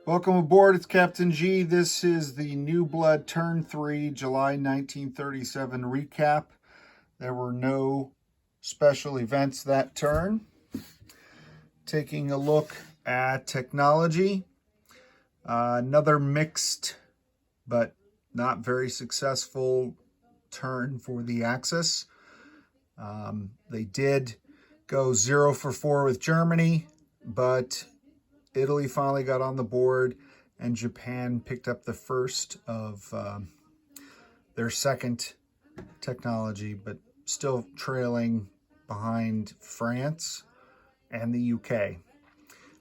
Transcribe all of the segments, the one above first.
Welcome aboard, it's Captain G. This is the Newblood Turn 3, July 1937 recap. There were no special events that turn. Taking a look at technology. Another mixed but not very successful turn for the Axis. They did go 0 for 4 with Germany, but Italy finally got on the board, and Japan picked up the first of their second technology, but still trailing behind France and the UK.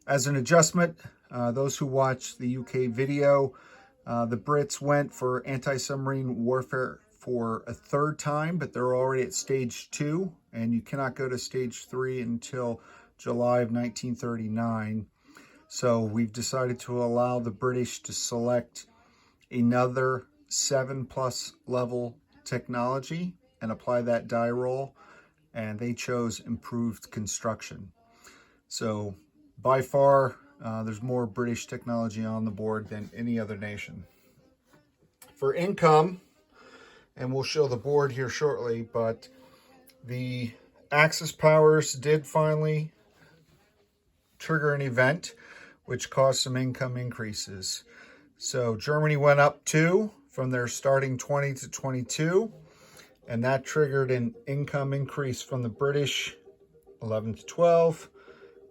As an adjustment, those who watched the UK video, the Brits went for anti-submarine warfare for a third time, but they're already at stage 2, and you cannot go to stage 3 until July of 1939. So we've decided to allow the British to select another 7+ level technology and apply that die roll, and they chose improved construction. So by far, there's more British technology on the board than any other nation. For income, and we'll show the board here shortly, but the Axis powers did finally trigger an event which caused some income increases. So Germany went up 2 from their starting 20 to 22, and that triggered an income increase from the British 11 to 12,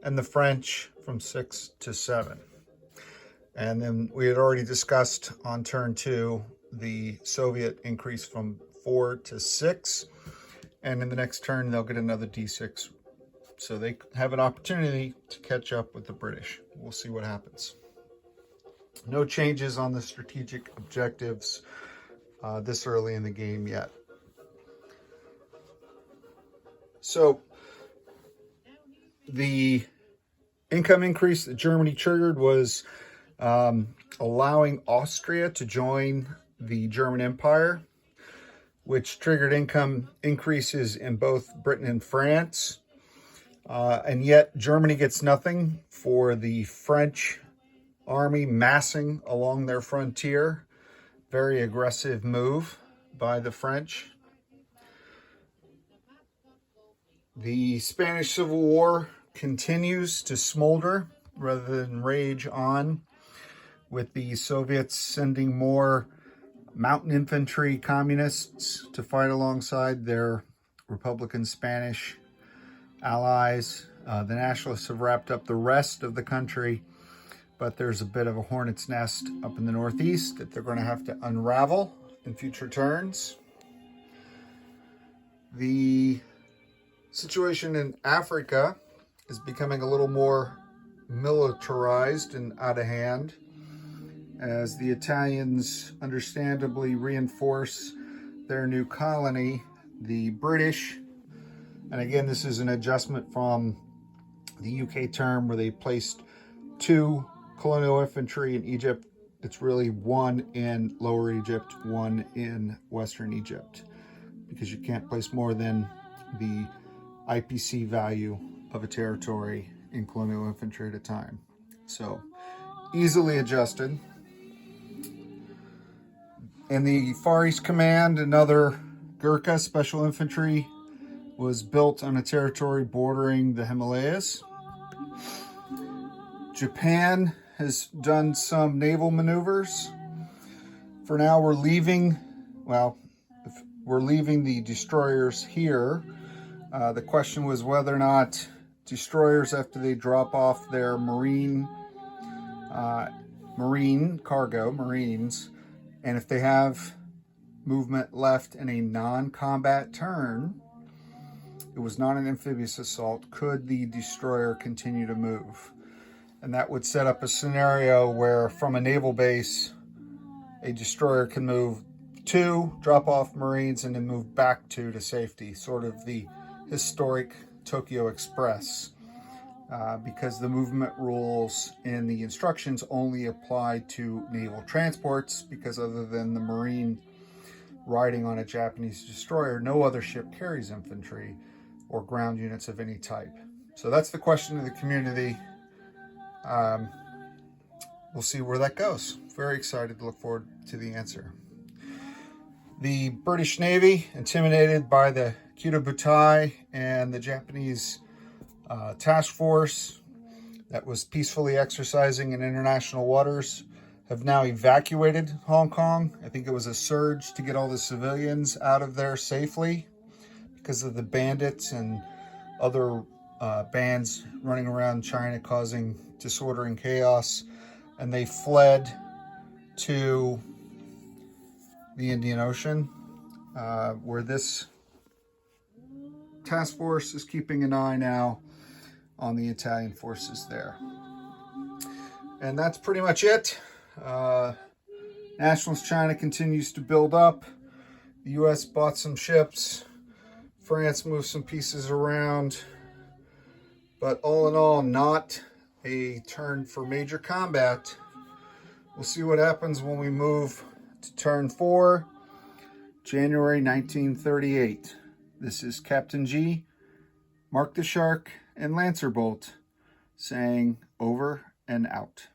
and the French from 6 to 7. And then we had already discussed on turn 2 the Soviet increase from 4 to 6, and in the next turn they'll get another D6. So they have an opportunity to catch up with the British. We'll see what happens. No changes on the strategic objectives this early in the game yet. So the income increase that Germany triggered was allowing Austria to join the German Empire, which triggered income increases in both Britain and France. And yet Germany gets nothing for the French army massing along their frontier. Very aggressive move by the French. The Spanish Civil War continues to smolder rather than rage on, with the Soviets sending more mountain infantry communists to fight alongside their Republican Spanish allies. The nationalists have wrapped up the rest of the country, but there's a bit of a hornet's nest up in the northeast that they're going to have to unravel in future turns. The situation in Africa is becoming a little more militarized and out of hand as the Italians understandably reinforce their new colony. The British, and again, this is an adjustment from the UK term where they placed 2 colonial infantry in Egypt. It's really 1 in Lower Egypt, 1 in Western Egypt, because you can't place more than the IPC value of a territory in colonial infantry at a time. So easily adjusted. In the Far East Command, another Gurkha special infantry was built on a territory bordering the Himalayas. Japan has done some naval maneuvers. For now, we're leaving the destroyers here. The question was whether or not destroyers, after they drop off their marine cargo, Marines, and if they have movement left in a non-combat turn, it was not an amphibious assault, could the destroyer continue to move? And that would set up a scenario where from a naval base, a destroyer can move 2, drop off Marines, and then move back 2 to safety, sort of the historic Tokyo Express, because the movement rules in the instructions only apply to naval transports, because other than the Marine riding on a Japanese destroyer, no other ship carries infantry or ground units of any type. So that's the question of the community. we'll see where that goes. Very excited to look forward to the answer. The British Navy, intimidated by the Kyoto and the Japanese task force that was peacefully exercising in international waters, have now evacuated Hong Kong. I think it was a surge to get all the civilians out of there safely because of the bandits and other bands running around China causing disorder and chaos. And they fled to the Indian Ocean, where this task force is keeping an eye now on the Italian forces there. And that's pretty much it. Nationalist China continues to build up. The US bought some ships. France moved some pieces around. But all in all, not a turn for major combat. We'll see what happens when we move to turn 4, January 1938. This is Captain G, Mark the Shark, and Lancer Bolt saying over and out.